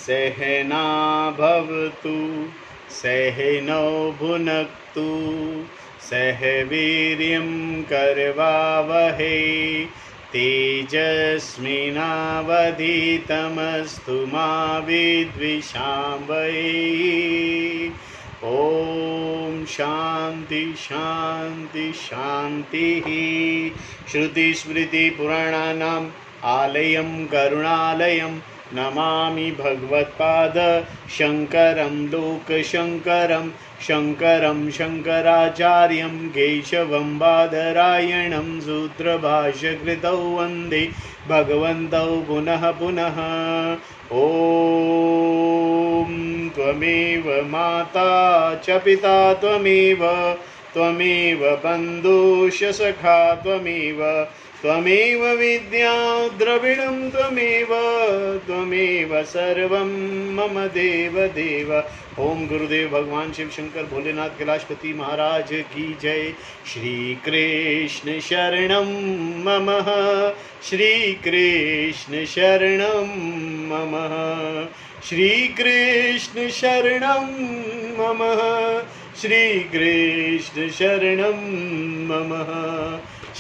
सहना भवतु सहनौ भुनक्तु सह वीर्यं करवावहै तेजस्विनावधीतमस्तु मा विद्विषावहै। ओम शांति शांति शांति। श्रुतिस्मृतिपुराणानाम् आलयं करुणालयं नमामि भगवत्पाद शंकरं लोकशंकरं शंकरं शंकराचार्यं केशवं बादरायणं सूत्रभाष्यकृतौ वन्दे भगवन्तौ पुनः पुनः। ओम त्वमेव माता च पिता त्वमेव त्वमेव बन्धुश्च सखा त्वमेव त्वमेव विद्या द्रविणं त्वमेव त्वमेव सर्वं मम देव देव। ओम गुरुदेव भगवान शिव शंकर भोलेनाथ कैलाशपति महाराज की जय। श्री कृष्ण शरणं मम श्री कृष्ण शरणं मम श्री कृष्ण शरणं मम श्री कृष्ण शरणं मम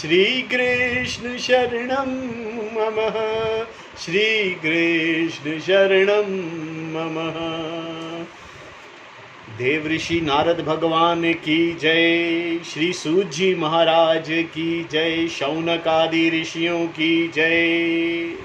श्री कृष्ण शरणं मम श्री कृष्ण शरणं मम। देव ऋषि नारद भगवान की जय। श्री सूत जी महाराज की जय। शौनक आदि ऋषियों की जय।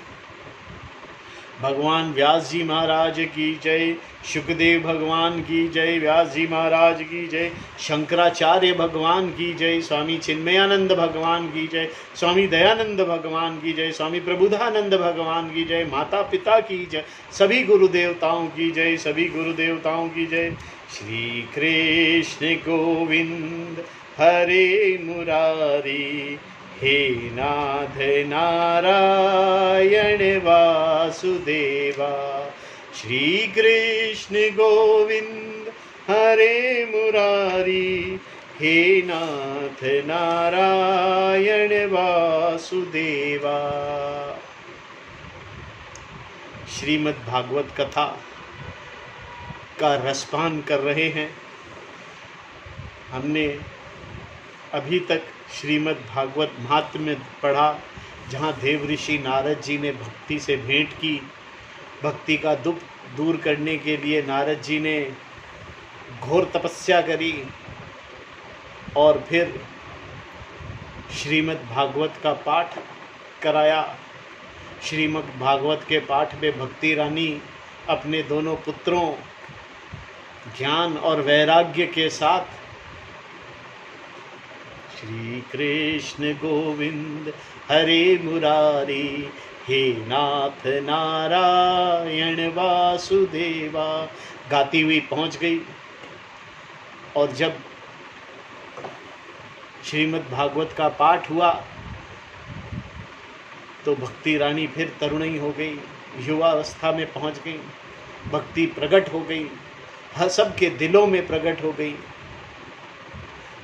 भगवान व्यास जी महाराज की जय। शुकदेव भगवान की जय। व्यास जी महाराज की जय। शंकराचार्य भगवान की जय। स्वामी चिन्मयानंद भगवान की जय। स्वामी दयानंद भगवान की जय। स्वामी प्रबुधानंद भगवान की जय। माता पिता की जय। सभी गुरु देवताओं की जय। सभी गुरु देवताओं की जय। श्री कृष्ण गोविंद हरे मुरारी हे नाथ नारायण वासुदेवा। श्री कृष्ण गोविंद हरे मुरारी हे नाथ नारायण वासुदेवा। श्रीमद् भागवत कथा का रसपान कर रहे हैं। हमने अभी तक श्रीमद् भागवत महात्म्य पढ़ा, जहाँ देव ऋषि नारद जी ने भक्ति से भेंट की। भक्ति का दुख दूर करने के लिए नारद जी ने घोर तपस्या करी और फिर श्रीमद् भागवत का पाठ कराया। श्रीमद् भागवत के पाठ में भक्ति रानी अपने दोनों पुत्रों ज्ञान और वैराग्य के साथ श्री कृष्ण गोविंद हरे मुरारी हे नाथ नारायण वासुदेवा गाती हुई पहुंच गई। और जब श्रीमद् भागवत का पाठ हुआ तो भक्ति रानी फिर तरुणी हो गई, युवावस्था में पहुंच गई। भक्ति प्रकट हो गई, हर सबके दिलों में प्रकट हो गई।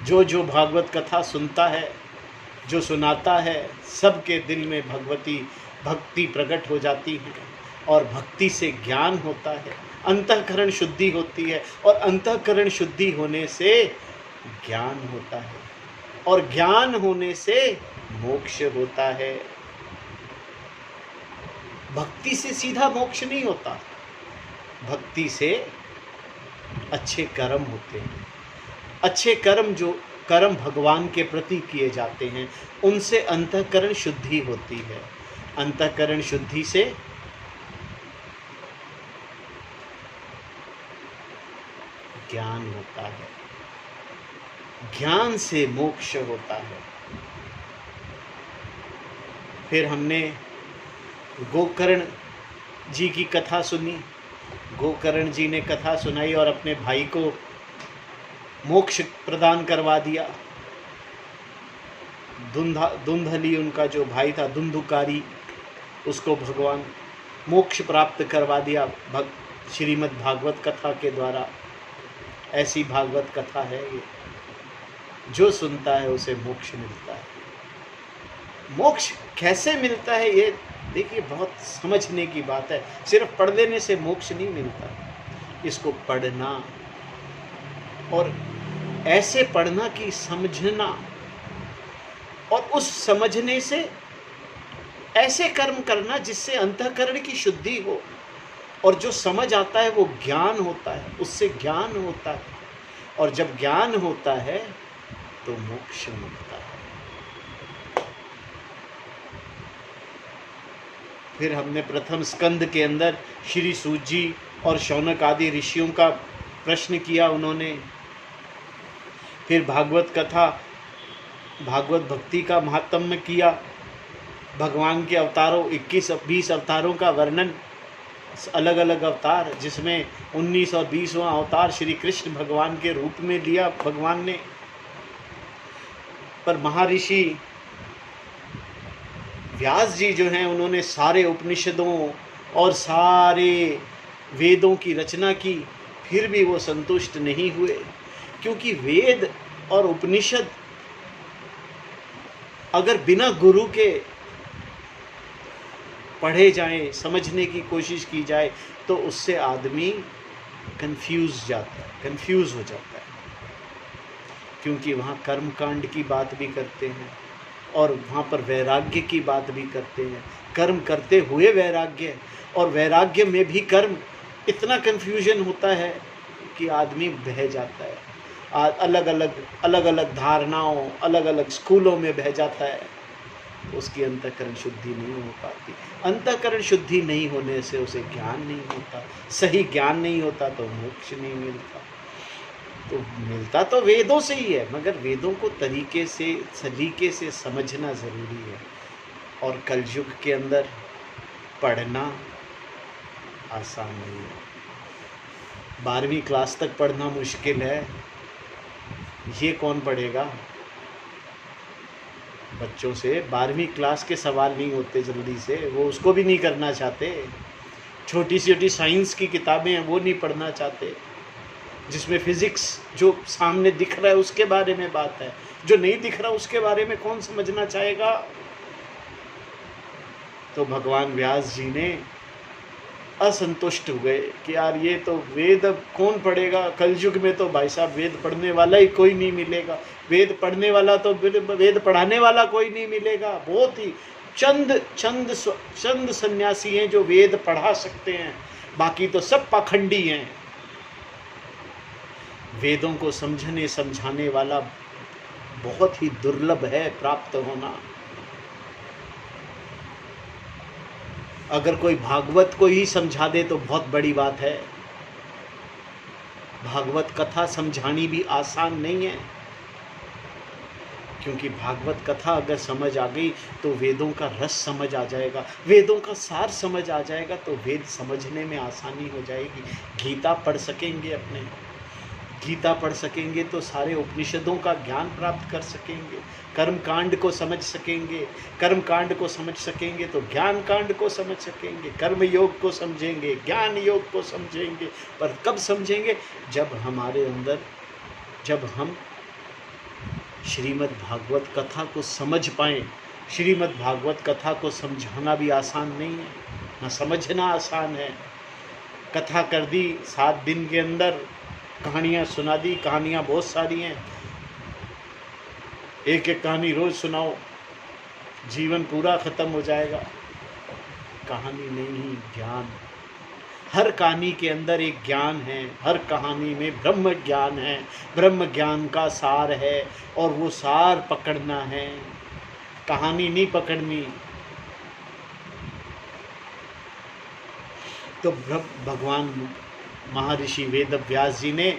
जो जो भागवत कथा सुनता है, जो सुनाता है, सबके दिल में भक्ति प्रकट हो जाती है और भक्ति से ज्ञान होता है, अंतःकरण शुद्धि होती है और अंतःकरण शुद्धि होने से ज्ञान होता है और ज्ञान होने से मोक्ष होता है। भक्ति से सीधा मोक्ष नहीं होता, भक्ति से अच्छे कर्म होते हैं। अच्छे कर्म जो कर्म भगवान के प्रति किए जाते हैं उनसे अंतःकरण शुद्धि होती है। अंतःकरण शुद्धि से ज्ञान होता है, ज्ञान से मोक्ष होता है। फिर हमने गोकर्ण जी की कथा सुनी। गोकर्ण जी ने कथा सुनाई और अपने भाई को मोक्ष प्रदान करवा दिया। धुंधली उनका जो भाई था, धुंधुकारी, उसको भगवान मोक्ष प्राप्त करवा दिया श्रीमद् भागवत कथा के द्वारा। ऐसी भागवत कथा है ये, जो सुनता है उसे मोक्ष मिलता है। मोक्ष कैसे मिलता है ये देखिए बहुत समझने की बात है, सिर्फ पढ़ लेने से मोक्ष नहीं मिलता, इसको पढ़ना और ऐसे पढ़ना कि समझना, और उस समझने से ऐसे कर्म करना जिससे अंतःकरण की शुद्धि हो, और जो समझ आता है वो ज्ञान होता है, उससे ज्ञान होता है, और जब ज्ञान होता है तो मोक्ष मिलता है। फिर हमने प्रथम स्कंद के अंदर श्री सूत जी और शौनक आदि ऋषियों का प्रश्न किया उन्होंने। फिर भागवत कथा, भागवत भक्ति का महात्म्य किया, भगवान के अवतारों 21-20 अवतारों का वर्णन, अलग अलग अवतार, जिसमें 19 और 20वां अवतार श्री कृष्ण भगवान के रूप में लिया भगवान ने। पर महर्षि व्यास जी जो हैं उन्होंने सारे उपनिषदों और सारे वेदों की रचना की, फिर भी वो संतुष्ट नहीं हुए, क्योंकि वेद और उपनिषद अगर बिना गुरु के पढ़े जाएं, समझने की कोशिश की जाए, तो उससे आदमी कंफ्यूज हो जाता है, क्योंकि वहाँ कर्मकांड की बात भी करते हैं और वहाँ पर वैराग्य की बात भी करते हैं, कर्म करते हुए वैराग्य, और वैराग्य में भी कर्म, इतना कंफ्यूजन होता है कि आदमी बह जाता है, अलग अलग धारणाओं, अलग अलग स्कूलों में बह जाता है, उसकी अंतःकरण शुद्धि नहीं हो पाती। अंतःकरण शुद्धि नहीं होने से उसे ज्ञान नहीं होता, सही ज्ञान नहीं होता तो मोक्ष नहीं मिलता। तो मिलता तो वेदों से ही है, मगर वेदों को सलीके से समझना ज़रूरी है, और कलयुग के अंदर पढ़ना आसान नहीं है। 12वीं क्लास तक पढ़ना मुश्किल है, ये कौन पढ़ेगा? बच्चों से 12वीं क्लास के सवाल नहीं होते जल्दी से, वो उसको भी नहीं करना चाहते। छोटी छोटी साइंस की किताबें हैं वो नहीं पढ़ना चाहते, जिसमें फिजिक्स जो सामने दिख रहा है उसके बारे में बात है, जो नहीं दिख रहा उसके बारे में कौन समझना चाहेगा। तो भगवान व्यास जी ने असंतुष्ट हो गए कि यार ये तो वेद अब कौन पढ़ेगा, कलयुग में तो भाई साहब वेद पढ़ने वाला ही कोई नहीं मिलेगा, वेद पढ़ने वाला तो वेद पढ़ाने वाला कोई नहीं मिलेगा। बहुत ही चंद सन्यासी हैं जो वेद पढ़ा सकते हैं, बाकी तो सब पाखंडी हैं। वेदों को समझने समझाने वाला बहुत ही दुर्लभ है प्राप्त होना। अगर कोई भागवत को ही समझा दे तो बहुत बड़ी बात है। भागवत कथा समझानी भी आसान नहीं है, क्योंकि भागवत कथा अगर समझ आ गई तो वेदों का रस समझ आ जाएगा, वेदों का सार समझ आ जाएगा, तो वेद समझने में आसानी हो जाएगी। गीता पढ़ सकेंगे, अपने गीता पढ़ सकेंगे तो सारे उपनिषदों का ज्ञान प्राप्त कर सकेंगे, कर्मकांड को समझ सकेंगे, कर्मकांड को समझ सकेंगे तो ज्ञान कांड को समझ सकेंगे, कर्म योग को समझेंगे, ज्ञान योग को समझेंगे। पर कब समझेंगे? जब हमारे अंदर, जब हम श्रीमद् भागवत कथा को समझ पाएँ। श्रीमद् भागवत कथा को समझाना भी आसान नहीं है, ना समझना आसान है। कथा कर दी 7 दिन के अंदर, कहानियाँ सुना दी, कहानियाँ बहुत सारी हैं, एक एक कहानी रोज़ सुनाओ, जीवन पूरा ख़त्म हो जाएगा। कहानी नहीं, ज्ञान। हर कहानी के अंदर एक ज्ञान है, हर कहानी में ब्रह्म ज्ञान है, ब्रह्म ज्ञान का सार है, और वो सार पकड़ना है, कहानी नहीं पकड़नी। तो भगवान महर्षि वेद व्यास जी ने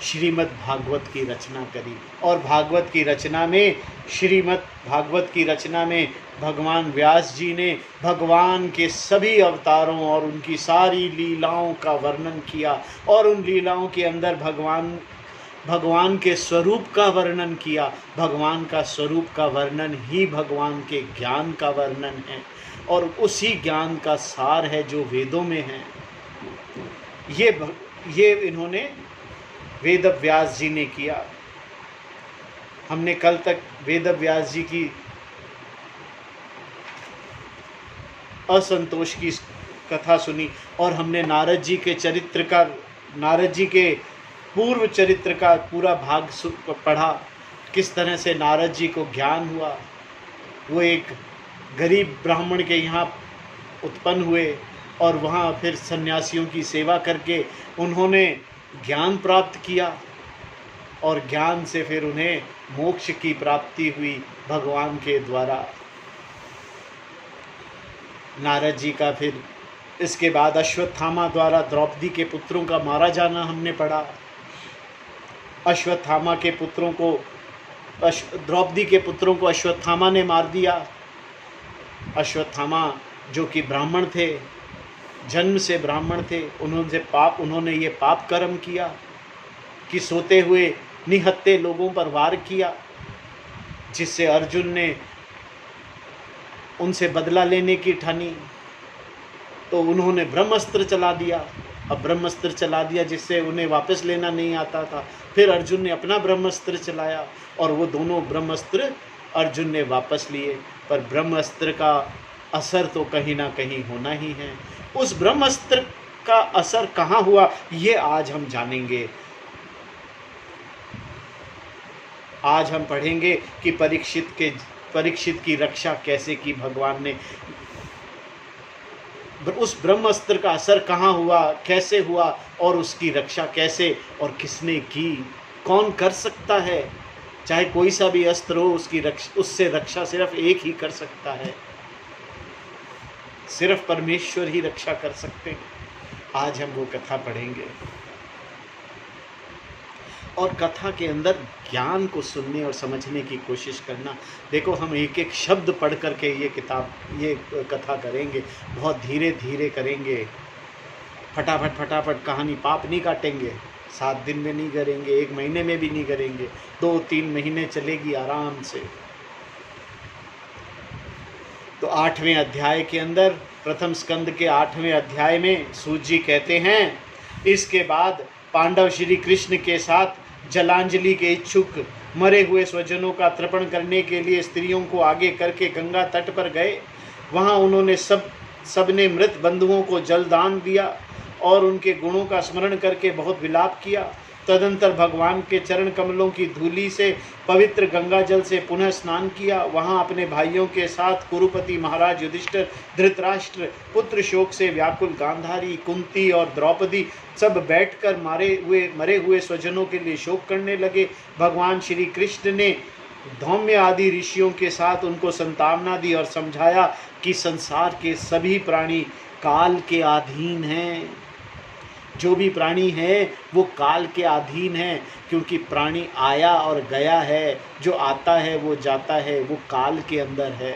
श्रीमद् भागवत की रचना करी, और भागवत की रचना में, श्रीमद् भागवत की रचना में भगवान व्यास जी ने भगवान के सभी अवतारों और उनकी सारी लीलाओं का वर्णन किया, और उन लीलाओं के अंदर भगवान के स्वरूप का वर्णन किया। भगवान का स्वरूप का वर्णन ही भगवान के ज्ञान का वर्णन है, और उसी ज्ञान का सार है जो वेदों में है। ये इन्होंने वेद व्यास जी ने किया। हमने कल तक वेद व्यास जी की असंतोष की कथा सुनी और हमने नारद जी के चरित्र का, नारद जी के पूर्व चरित्र का पूरा भाग पढ़ा। किस तरह से नारद जी को ज्ञान हुआ, वो एक गरीब ब्राह्मण के यहाँ उत्पन्न हुए और वहाँ फिर सन्यासियों की सेवा करके उन्होंने ज्ञान प्राप्त किया और ज्ञान से फिर उन्हें मोक्ष की प्राप्ति हुई भगवान के द्वारा। नारद जी का फिर इसके बाद अश्वत्थामा द्वारा द्रौपदी के पुत्रों का मारा जाना हमने पढ़ा। अश्वत्थामा के पुत्रों को, द्रौपदी के पुत्रों को अश्वत्थामा ने मार दिया। अश्वत्थामा जो कि ब्राह्मण थे, जन्म से ब्राह्मण थे, उन्होंने ये पाप कर्म किया कि सोते हुए निहत्थे लोगों पर वार किया, जिससे अर्जुन ने उनसे बदला लेने की ठानी। तो उन्होंने ब्रह्मास्त्र चला दिया। अब ब्रह्मास्त्र चला दिया जिससे उन्हें वापस लेना नहीं आता था। फिर अर्जुन ने अपना ब्रह्मास्त्र चलाया और वो दोनों ब्रह्मास्त्र अर्जुन ने वापस लिए। पर ब्रह्मास्त्र का असर तो कहीं ना कहीं होना ही है। उस ब्रह्मास्त्र का असर कहाँ हुआ, ये आज हम जानेंगे। आज हम पढ़ेंगे कि परीक्षित की रक्षा कैसे की भगवान ने। उस ब्रह्मास्त्र का असर कहाँ हुआ, कैसे हुआ और उसकी रक्षा कैसे और किसने की, कौन कर सकता है। चाहे कोई सा भी अस्त्र हो, उससे रक्षा सिर्फ एक ही कर सकता है, सिर्फ परमेश्वर ही रक्षा कर सकते हैं। आज हम वो कथा पढ़ेंगे और कथा के अंदर ज्ञान को सुनने और समझने की कोशिश करना। देखो, हम एक एक शब्द पढ़ करके ये कथा करेंगे, बहुत धीरे धीरे करेंगे। फटाफट कहानी पाप नहीं काटेंगे। 7 दिन में नहीं करेंगे, 1 महीने में भी नहीं करेंगे, 2-3 महीने चलेगी आराम से। तो 8वें अध्याय के अंदर, प्रथम स्कंद के 8वें अध्याय में सूत जी कहते हैं, इसके बाद पांडव श्री कृष्ण के साथ जलांजलि के इच्छुक मरे हुए स्वजनों का तर्पण करने के लिए स्त्रियों को आगे करके गंगा तट पर गए। वहां उन्होंने सबने मृत बंधुओं को जलदान दिया और उनके गुणों का स्मरण करके बहुत विलाप किया। तदंतर भगवान के चरण कमलों की धूलि से पवित्र गंगा जल से पुनः स्नान किया। वहां अपने भाइयों के साथ कुरुपति महाराज युधिष्ठिर, धृतराष्ट्र, पुत्र शोक से व्याकुल गांधारी, कुंती और द्रौपदी सब बैठकर मरे हुए स्वजनों के लिए शोक करने लगे। भगवान श्री कृष्ण ने धौम्य आदि ऋषियों के साथ उनको संतावना दी और समझाया कि संसार के सभी प्राणी काल के अधीन हैं। जो भी प्राणी है वो काल के अधीन है, क्योंकि प्राणी आया और गया है, जो आता है वो जाता है, वो काल के अंदर है,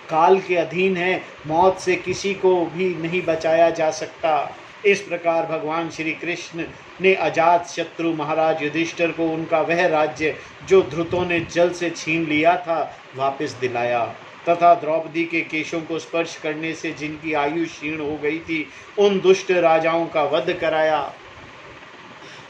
काल के अधीन है। मौत से किसी को भी नहीं बचाया जा सकता। इस प्रकार भगवान श्री कृष्ण ने अजात शत्रु महाराज युधिष्ठिर को उनका वह राज्य जो ध्रुतों ने जल से छीन लिया था वापस दिलाया, तथा द्रौपदी के केशों को स्पर्श करने से जिनकी आयु क्षीण हो गई थी उन दुष्ट राजाओं का वध कराया।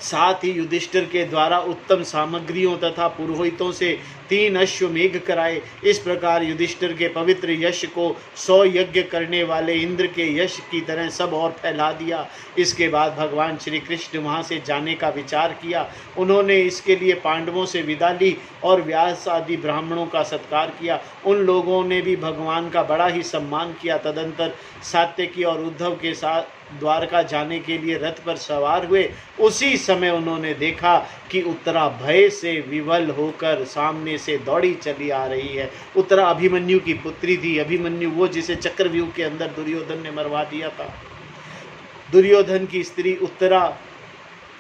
साथ ही युधिष्ठिर के द्वारा उत्तम सामग्रियों तथा पुरोहितों से 3 अश्वमेघ कराए। इस प्रकार युधिष्ठिर के पवित्र यश को 100 यज्ञ करने वाले इंद्र के यश की तरह सब और फैला दिया। इसके बाद भगवान श्री कृष्ण वहाँ से जाने का विचार किया। उन्होंने इसके लिए पांडवों से विदा ली और व्यास आदि ब्राह्मणों का सत्कार किया। उन लोगों ने भी भगवान का बड़ा ही सम्मान किया। तदंतर सात्यकी और उद्धव के साथ द्वारका जाने के लिए रथ पर सवार हुए। उसी समय उन्होंने देखा कि उत्तरा भय से विवल होकर सामने से दौड़ी चली आ रही है। उत्तरा अभिमन्यु की पुत्री थी। अभिमन्यु वो जिसे चक्रव्यूह के अंदर दुर्योधन ने मरवा दिया था। दुर्योधन की स्त्री उत्तरा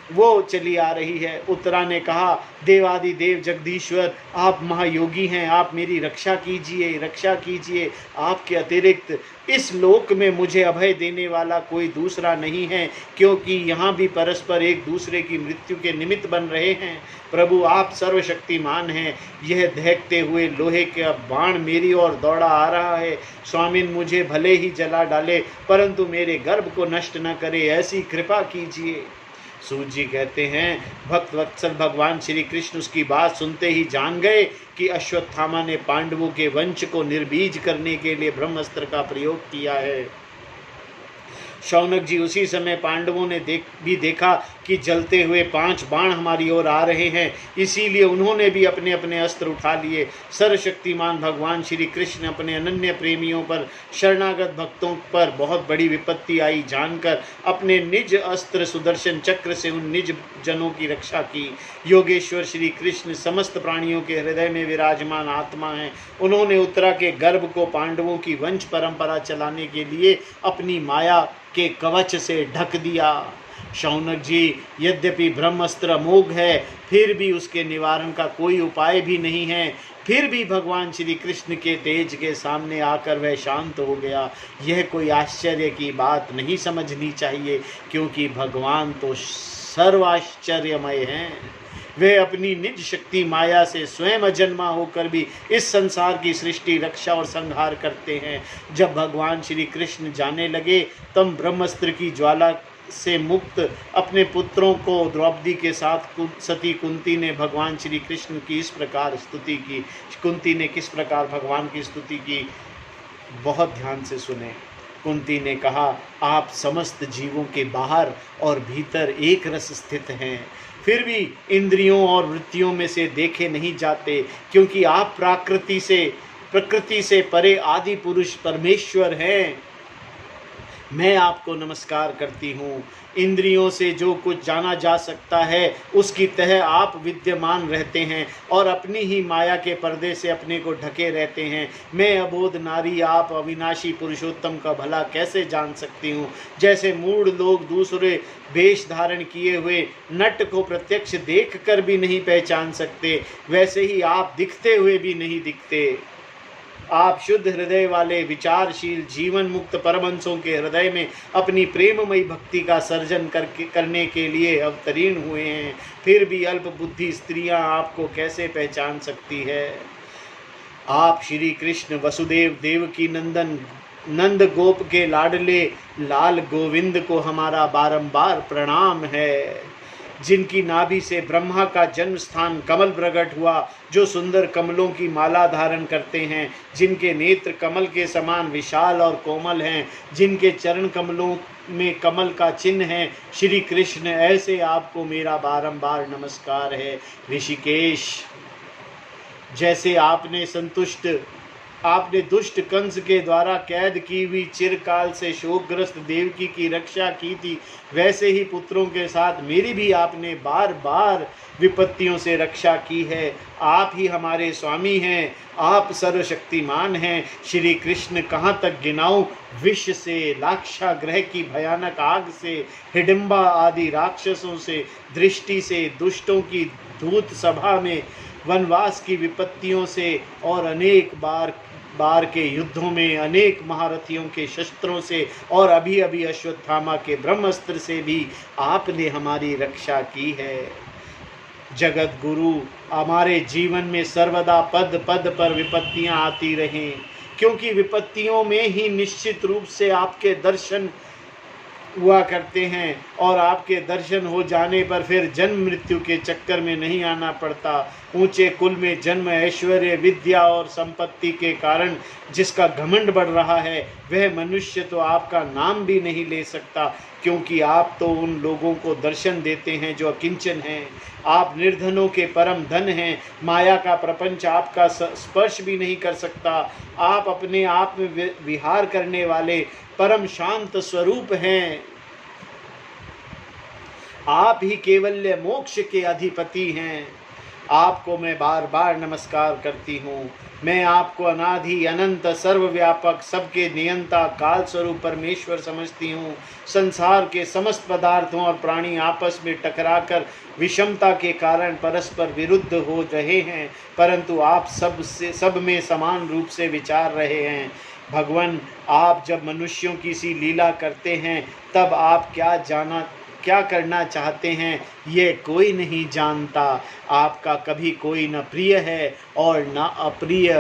वो चली आ रही है। उत्तरा ने कहा, देवादिदेव जगदीश्वर, आप महायोगी हैं, आप मेरी रक्षा कीजिए, रक्षा कीजिए। आपके अतिरिक्त इस लोक में मुझे अभय देने वाला कोई दूसरा नहीं है, क्योंकि यहाँ भी परस्पर एक दूसरे की मृत्यु के निमित्त बन रहे हैं। प्रभु, आप सर्वशक्तिमान हैं। यह दहकते हुए लोहे का बाण मेरी ओर दौड़ा आ रहा है। स्वामिन, मुझे भले ही जला डाले, परंतु मेरे गर्भ को नष्ट न करे, ऐसी कृपा कीजिए। सूत जी कहते हैं भक्त वत्सल भगवान श्री कृष्ण उसकी बात सुनते ही जान गए कि अश्वत्थामा ने पांडवों के वंश को निर्बीज करने के लिए ब्रह्मास्त्र का प्रयोग किया है। शौनक जी उसी समय पांडवों ने देखा कि जलते हुए 5 बाण हमारी ओर आ रहे हैं, इसीलिए उन्होंने भी अपने अपने अस्त्र उठा लिए। सर्वशक्तिमान भगवान श्री कृष्ण अपने अनन्य प्रेमियों पर, शरणागत भक्तों पर बहुत बड़ी विपत्ति आई जानकर अपने निज अस्त्र सुदर्शन चक्र से उन निज जनों की रक्षा की। योगेश्वर श्री कृष्ण समस्त प्राणियों के हृदय में विराजमान आत्मा हैं। उन्होंने उत्तरा के गर्भ को पांडवों की वंश परंपरा चलाने के लिए अपनी माया के कवच से ढक दिया। शौनक जी, यद्यपि ब्रह्मास्त्र अमोघ है, फिर भी उसके निवारण का कोई उपाय भी नहीं है। फिर भी भगवान श्री कृष्ण के तेज के सामने आकर वह शांत हो गया। यह कोई आश्चर्य की बात नहीं समझनी चाहिए, क्योंकि भगवान तो सर्वाश्चर्यमय हैं। वे अपनी निज शक्ति माया से स्वयं अजन्मा होकर भी इस संसार की सृष्टि, रक्षा और संहार करते हैं। जब भगवान श्री कृष्ण जाने लगे तब ब्रह्मास्त्र की ज्वाला से मुक्त अपने पुत्रों को द्रौपदी के साथ सती कुंती ने भगवान श्री कृष्ण की इस प्रकार स्तुति की। कुंती ने किस प्रकार भगवान की स्तुति की, बहुत ध्यान से सुने। कुंती ने कहा, आप समस्त जीवों के बाहर और भीतर एक रस स्थित हैं, फिर भी इंद्रियों और वृत्तियों में से देखे नहीं जाते, क्योंकि आप प्रकृति से परे आदि पुरुष परमेश्वर हैं। मैं आपको नमस्कार करती हूँ। इंद्रियों से जो कुछ जाना जा सकता है उसकी तह आप विद्यमान रहते हैं और अपनी ही माया के पर्दे से अपने को ढके रहते हैं। मैं अबोध नारी आप अविनाशी पुरुषोत्तम का भला कैसे जान सकती हूँ। जैसे मूढ़ लोग दूसरे वेश धारण किए हुए नट को प्रत्यक्ष देख कर भी नहीं पहचान सकते, वैसे ही आप दिखते हुए भी नहीं दिखते। आप शुद्ध हृदय वाले विचारशील जीवन मुक्त परमहंसों के हृदय में अपनी प्रेममयी भक्ति का सर्जन करने के लिए अवतीर्ण हुए हैं। फिर भी अल्प बुद्धि स्त्रियां आपको कैसे पहचान सकती है। आप श्री कृष्ण वसुदेव देवकी नंदन नंद गोप के लाडले लाल गोविंद को हमारा बारंबार प्रणाम है, जिनकी नाभि से ब्रह्मा का जन्म स्थान कमल प्रकट हुआ, जो सुंदर कमलों की माला धारण करते हैं, जिनके नेत्र कमल के समान विशाल और कोमल हैं, जिनके चरण कमलों में कमल का चिन्ह है। श्री कृष्ण, ऐसे आपको मेरा बारंबार नमस्कार है। ऋषिकेश, जैसे आपने दुष्ट कंस के द्वारा कैद की हुई चिरकाल से शोकग्रस्त देवकी की रक्षा की थी, वैसे ही पुत्रों के साथ मेरी भी आपने बार बार विपत्तियों से रक्षा की है। आप ही हमारे स्वामी हैं, आप सर्वशक्तिमान हैं। श्री कृष्ण, कहाँ तक गिनाऊं। विष से, लाक्षागृह की भयानक आग से, हिडिंबा आदि राक्षसों से, दृष्टि से, दुष्टों की दूत सभा में, वनवास की विपत्तियों से और अनेक बार के युद्धों में अनेक महारथियों के शस्त्रों से और अभी अभी अश्वत्थामा के ब्रह्मास्त्र से भी आपने हमारी रक्षा की है। जगत गुरु, हमारे जीवन में सर्वदा पद पद पर विपत्तियां आती रहें, क्योंकि विपत्तियों में ही निश्चित रूप से आपके दर्शन हुआ करते हैं और आपके दर्शन हो जाने पर फिर जन्म मृत्यु के चक्कर में नहीं आना पड़ता। ऊंचे कुल में जन्म, ऐश्वर्य, विद्या और संपत्ति के कारण जिसका घमंड बढ़ रहा है, वह मनुष्य तो आपका नाम भी नहीं ले सकता, क्योंकि आप तो उन लोगों को दर्शन देते हैं जो अकिंचन हैं। आप निर्धनों के परम धन हैं। माया का प्रपंच आपका स्पर्श भी नहीं कर सकता। आप अपने आप में विहार करने वाले परम शांत स्वरूप हैं। आप ही केवल्य मोक्ष के अधिपति हैं। आपको मैं बार बार नमस्कार करती हूँ। मैं आपको अनादि अनंत सर्वव्यापक सबके नियंता काल स्वरूप परमेश्वर समझती हूँ। संसार के समस्त पदार्थों और प्राणी आपस में टकराकर विषमता के कारण परस्पर विरुद्ध हो रहे हैं, परंतु आप सब में समान रूप से विचार रहे हैं। भगवान, आप जब मनुष्यों की सी लीला करते हैं तब आप क्या करना चाहते हैं ये कोई नहीं जानता। आपका कभी कोई न प्रिय है और न अप्रिय।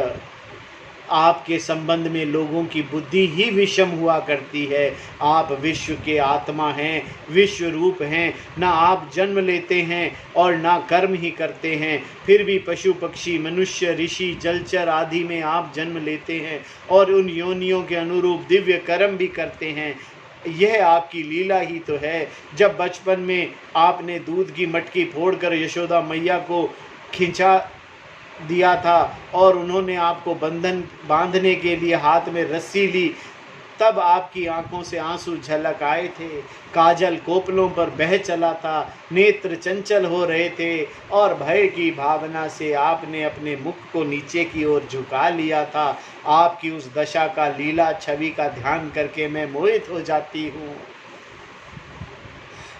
आपके संबंध में लोगों की बुद्धि ही विषम हुआ करती है। आप विश्व के आत्मा हैं, विश्व रूप हैं। ना आप जन्म लेते हैं और ना कर्म ही करते हैं, फिर भी पशु पक्षी मनुष्य ऋषि जलचर आदि में आप जन्म लेते हैं और उन योनियों के अनुरूप दिव्य कर्म भी करते हैं। यह आपकी लीला ही तो है। जब बचपन में आपने दूध की मटकी फोड़कर यशोदा मैया को खिंचा दिया था और उन्होंने आपको बंधन बांधने के लिए हाथ में रस्सी ली, तब आपकी आंखों से आंसू झलक आए थे, काजल कोपलों पर बह चला था, नेत्र चंचल हो रहे थे और भय की भावना से आपने अपने मुख को नीचे की ओर झुका लिया था। आपकी उस दशा का लीला छवि का ध्यान करके मैं मोहित हो जाती हूँ।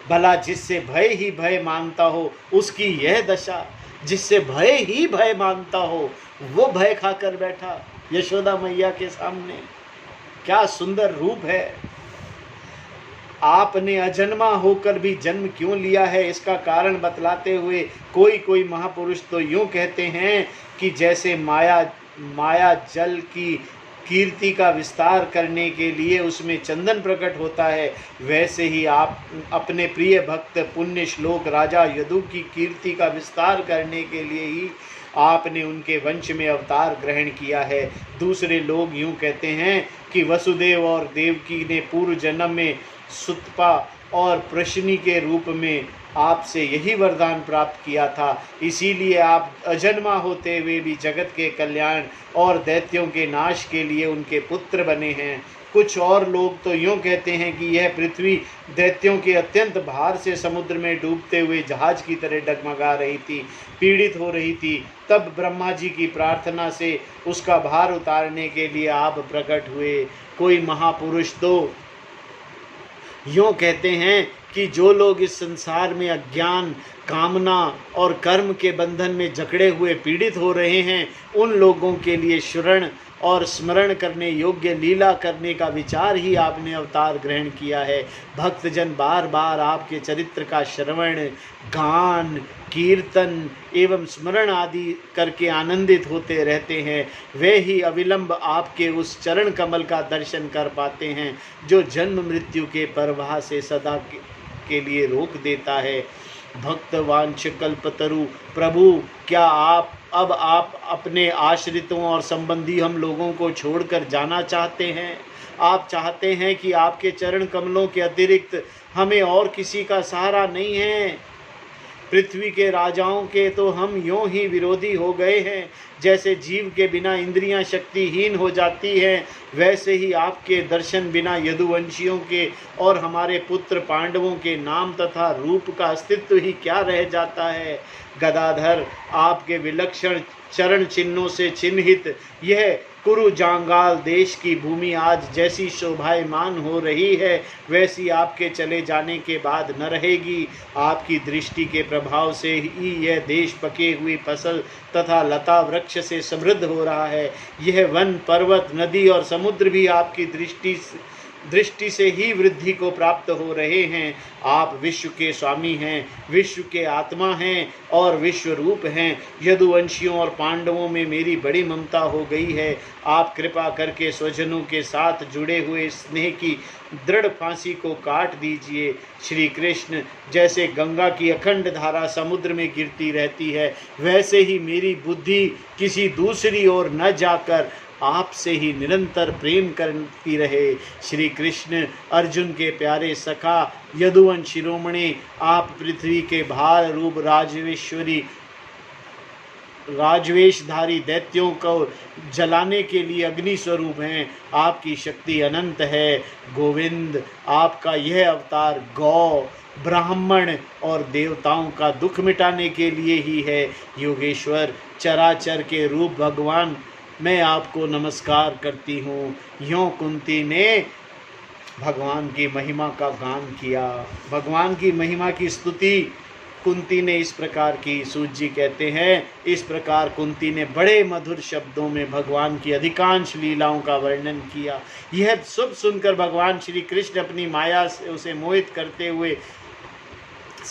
भला जिससे भय ही भय मानता हो उसकी यह दशा, जिससे भय ही भय मानता हो वो भय खाकर बैठा यशोदा मैया के सामने। क्या सुंदर रूप है। आपने अजन्मा होकर भी जन्म क्यों लिया है, इसका कारण बतलाते हुए कोई महापुरुष तो यूं कहते हैं कि जैसे माया जल की कीर्ति का विस्तार करने के लिए उसमें चंदन प्रकट होता है, वैसे ही आप अपने प्रिय भक्त पुण्य श्लोक राजा यदु की कीर्ति का विस्तार करने के लिए ही आपने उनके वंश में अवतार ग्रहण किया है। दूसरे लोग यूं कहते हैं कि वसुदेव और देवकी ने पूर्व जन्म में सुतपा और प्रश्नी के रूप में आपसे यही वरदान प्राप्त किया था, इसीलिए आप अजन्मा होते हुए भी जगत के कल्याण और दैत्यों के नाश के लिए उनके पुत्र बने हैं। कुछ और लोग तो यूँ कहते हैं कि यह पृथ्वी दैत्यों के अत्यंत भार से समुद्र में डूबते हुए जहाज की तरह डगमगा रही थी, पीड़ित हो रही थी। तब ब्रह्मा जी की प्रार्थना से उसका भार उतारने के लिए आप प्रकट हुए। कोई महापुरुष तो यूँ कहते हैं कि जो लोग इस संसार में अज्ञान, कामना और कर्म के बंधन में जकड़े हुए पीड़ित हो रहे हैं, उन लोगों के लिए शरण और स्मरण करने योग्य लीला करने का विचार ही आपने अवतार ग्रहण किया है। भक्तजन बार बार आपके चरित्र का श्रवण, गान, कीर्तन एवं स्मरण आदि करके आनंदित होते रहते हैं। वे ही अविलंब आपके उस चरण कमल का दर्शन कर पाते हैं जो जन्म मृत्यु के प्रवाह से सदा के लिए रोक देता है। भक्तवांछ कल्पतरु प्रभु, क्या आप अपने आश्रितों और संबंधी हम लोगों को छोड़कर जाना चाहते हैं? आप चाहते हैं कि आपके चरण कमलों के अतिरिक्त हमें और किसी का सहारा नहीं है। पृथ्वी के राजाओं के तो हम यूं ही विरोधी हो गए हैं, जैसे जीव के बिना इंद्रियां शक्तिहीन हो जाती हैं, वैसे ही आपके दर्शन बिना यदुवंशियों के और हमारे पुत्र पांडवों के नाम तथा रूप का अस्तित्व ही क्या रह जाता है। गदाधर, आपके विलक्षण चरण चिन्हों से चिन्हित यह कुरु जांगाल देश की भूमि आज जैसी शोभायमान हो रही है, वैसी आपके चले जाने के बाद न रहेगी। आपकी दृष्टि के प्रभाव से ही यह देश पके हुई फसल तथा लता वृक्ष से समृद्ध हो रहा है। यह वन, पर्वत, नदी और समुद्र भी आपकी दृष्टि से ही वृद्धि को प्राप्त हो रहे हैं। आप विश्व के स्वामी हैं, विश्व के आत्मा हैं और विश्व रूप हैं। यदुवंशियों और पांडवों में मेरी बड़ी ममता हो गई है। आप कृपा करके स्वजनों के साथ जुड़े हुए स्नेह की दृढ़ फांसी को काट दीजिए। श्री कृष्ण, जैसे गंगा की अखंड धारा समुद्र में गिरती रहती है, वैसे ही मेरी बुद्धि किसी दूसरी ओर न जाकर आपसे ही निरंतर प्रेम करती रहे। श्री कृष्ण, अर्जुन के प्यारे सखा, यदुवंश शिरोमणि, आप पृथ्वी के भार रूप राजवेशधारी दैत्यों को जलाने के लिए अग्नि स्वरूप हैं। आपकी शक्ति अनंत है। गोविंद, आपका यह अवतार गौ, ब्राह्मण और देवताओं का दुख मिटाने के लिए ही है। योगेश्वर, चराचर के रूप भगवान, मैं आपको नमस्कार करती हूँ। यों कुंती ने भगवान की महिमा का गान किया। भगवान की महिमा की स्तुति कुंती ने इस प्रकार की, सूत जी कहते हैं, इस प्रकार कुंती ने बड़े मधुर शब्दों में भगवान की अधिकांश लीलाओं का वर्णन किया। यह सब सुनकर भगवान श्री कृष्ण अपनी माया से उसे मोहित करते हुए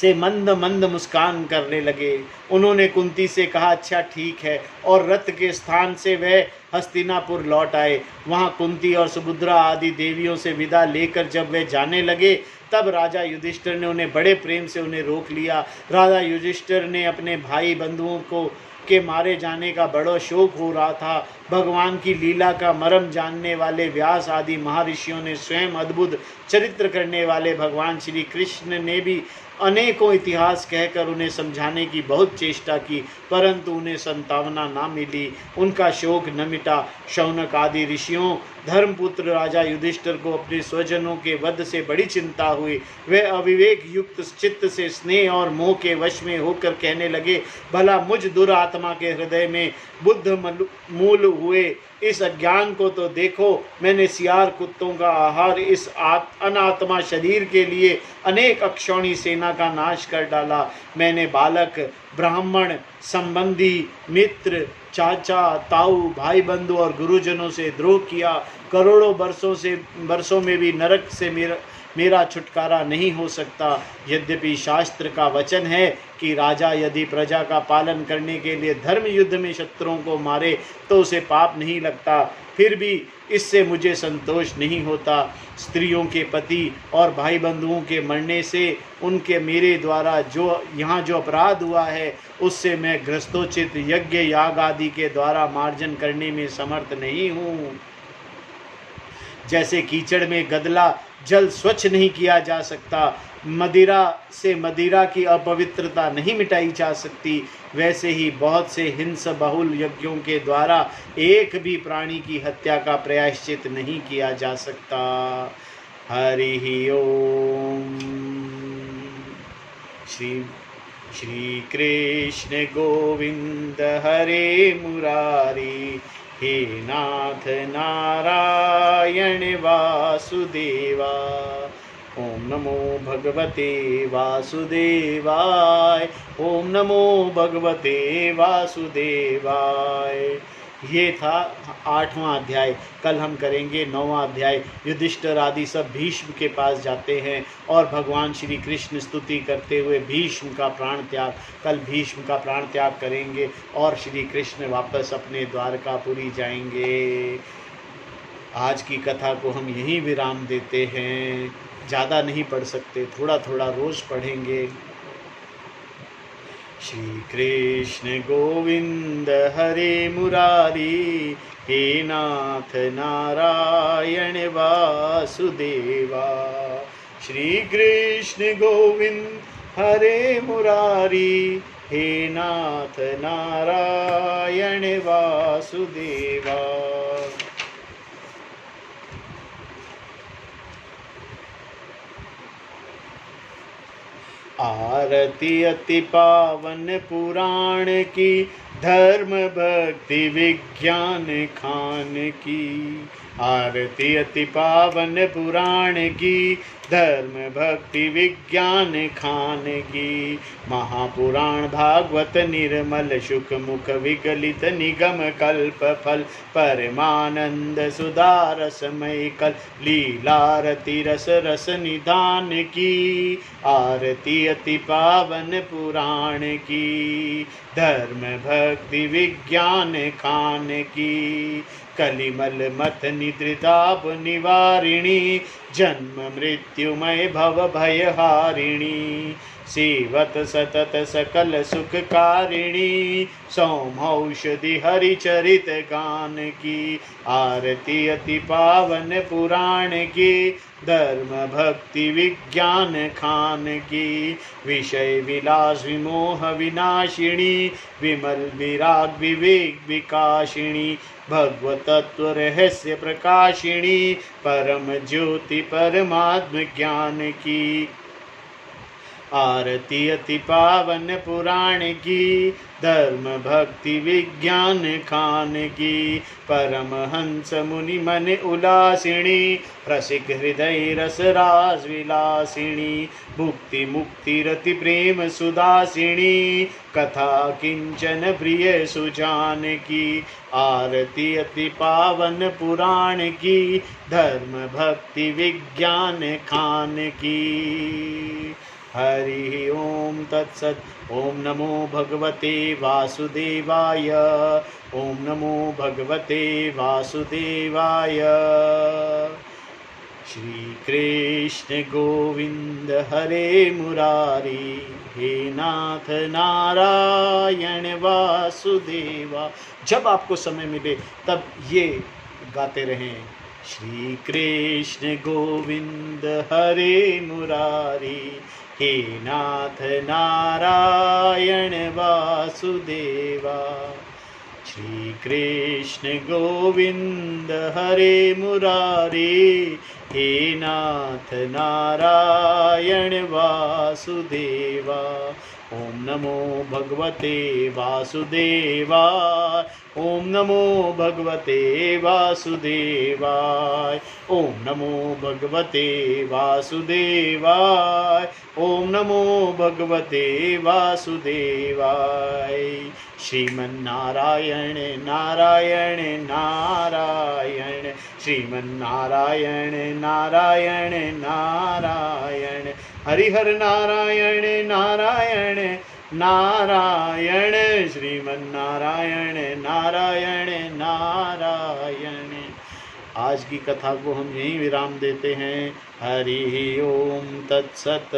से मंद मंद मुस्कान करने लगे। उन्होंने कुंती से कहा, अच्छा ठीक है, और रथ के स्थान से वह हस्तिनापुर लौट आए। वहाँ कुंती और सुभद्रा आदि देवियों से विदा लेकर जब वे जाने लगे, तब राजा युधिष्ठिर ने उन्हें बड़े प्रेम से उन्हें रोक लिया। राजा युधिष्ठिर ने अपने भाई बंधुओं को के मारे जाने का बड़ा शोक हो रहा था। भगवान की लीला का मर्म जानने वाले व्यास आदि महर्षियों ने स्वयं अद्भुत चरित्र करने वाले भगवान श्री कृष्ण ने भी अनेकों इतिहास कहकर उन्हें समझाने की बहुत चेष्टा की, परंतु उन्हें संतावना ना मिली, उनका शोक न मिटा। शौनक आदि ऋषियों धर्मपुत्र राजा युधिष्ठिर को अपने स्वजनों के वध से बड़ी चिंता हुई। वे अविवेक युक्त चित्त से स्नेह और मोह के वश में होकर कहने लगे, भला मुझ दुरात्मा के हृदय में बुद्ध मूल हुए इस अज्ञान को तो देखो। मैंने सियार कुत्तों का आहार इस अनात्मा शरीर के लिए अनेक अक्षौणी सेना का नाश कर डाला। मैंने बालक, ब्राह्मण, संबंधी, मित्र, चाचा, ताऊ, भाई बंधु और गुरुजनों से द्रोह किया। करोड़ों वर्षों में भी नरक से मेरा छुटकारा नहीं हो सकता। यद्यपि शास्त्र का वचन है कि राजा यदि प्रजा का पालन करने के लिए धर्म युद्ध में शत्रुओं को मारे तो उसे पाप नहीं लगता, फिर भी इससे मुझे संतोष नहीं होता। स्त्रियों के पति और भाई बंधुओं के मरने से उनके मेरे द्वारा जो अपराध हुआ है, उससे मैं गृहस्थोचित यज्ञ याग आदि के द्वारा मार्जन करने में समर्थ नहीं हूँ। जैसे कीचड़ में गदला जल स्वच्छ नहीं किया जा सकता, मदिरा से मदिरा की अपवित्रता नहीं मिटाई जा सकती, वैसे ही बहुत से हिंस बहुल यज्ञों के द्वारा एक भी प्राणी की हत्या का प्रायश्चित नहीं किया जा सकता। हरि ओम। श्री कृष्ण गोविंद हरे मुरारी, हे नाथ नारायण वासुदेवा। ओम नमो भगवते वासुदेवाय। ओम नमो भगवते वासुदेवाय। ये था 8वां अध्याय। कल हम करेंगे 9वां अध्याय। युधिष्ठिर आदि सब भीष्म के पास जाते हैं और भगवान श्री कृष्ण स्तुति करते हुए भीष्म का प्राण त्याग, कल भीष्म का प्राण त्याग करेंगे और श्री कृष्ण वापस अपने द्वारकापुरी जाएंगे। आज की कथा को हम यहीं विराम देते हैं, ज़्यादा नहीं पढ़ सकते, थोड़ा थोड़ा रोज़ पढ़ेंगे। श्री कृष्ण गोविंद हरे मुरारी, हे नाथ नारायण वासुदेवा। श्री कृष्ण गोविंद हरे मुरारी, हे नाथ नारायण वासुदेवा। आरती अति पावन पुराण की, धर्म भक्ति विज्ञान खान की। आरती अति पावन पुराण की, धर्म भक्ति विज्ञान खान की। महापुराण भागवत निर्मल शुक मुख विगलित निगम कल्प फल, परमानंद सुधारसमय कल लीलारति रस रस निधान की। आरती अति पावन पुराण की, धर्म भक्ति विज्ञान खान की। कलिमल मथ निद्रिताप निवारिणी, जन्म मृत्युमय भव भयहारिणी। सेवत सतत सकल सुखकारिणी, सौमौषधि हरिचरित गान की। आरती अति पावन पुराण की, धर्म भक्ति विज्ञान खान की। विषय विलास विमोह विनाशिनी, विमल विराग विवेक विकाशिनी। भगवत तत्व रहस्य प्रकाशिनी, परम ज्योति परमात्म ज्ञान की। आरती अति पावन पुराण की, धर्म भक्ति विज्ञान खान की। परमहंस मुनि मन उलासिनी, रसिक हृदय रस रास विलासिनी। भुक्ति मुक्ति रति प्रेम सुदासिनी, कथा किंचन प्रिय सुजान की। आरती अति पावन पुराण की, धर्म भक्ति विज्ञान खान की। हरि ओम तत्सत्। ओम नमो भगवते वासुदेवाय। ओम नमो भगवते वासुदेवाय। श्री कृष्ण गोविंद हरे मुरारी, हे नाथ नारायण वासुदेवा। जब आपको समय मिले तब ये गाते रहें। श्री कृष्ण गोविंद हरे मुरारी, हे नाथ नारायण वासुदेवा। श्री कृष्ण गोविंद हरे मुरारी, हे नाथ नारायण वासुदेवा। ओम नमो भगवते वासुदेवाय। ओम नमो भगवते वासुदेवाय। ओम नमो भगवते वासुदेवाय। ओम नमो भगवते वासुदेवाय। श्रीमन्नारायण नारायण नारायण, श्रीमन्नारायण नारायण नारायण, हरिहर नारायण नारायण नारायण, श्रीमन्नारायण नारायण नारायण। आज की कथा को हम यहीं विराम देते हैं। हरि ओम तत्सत।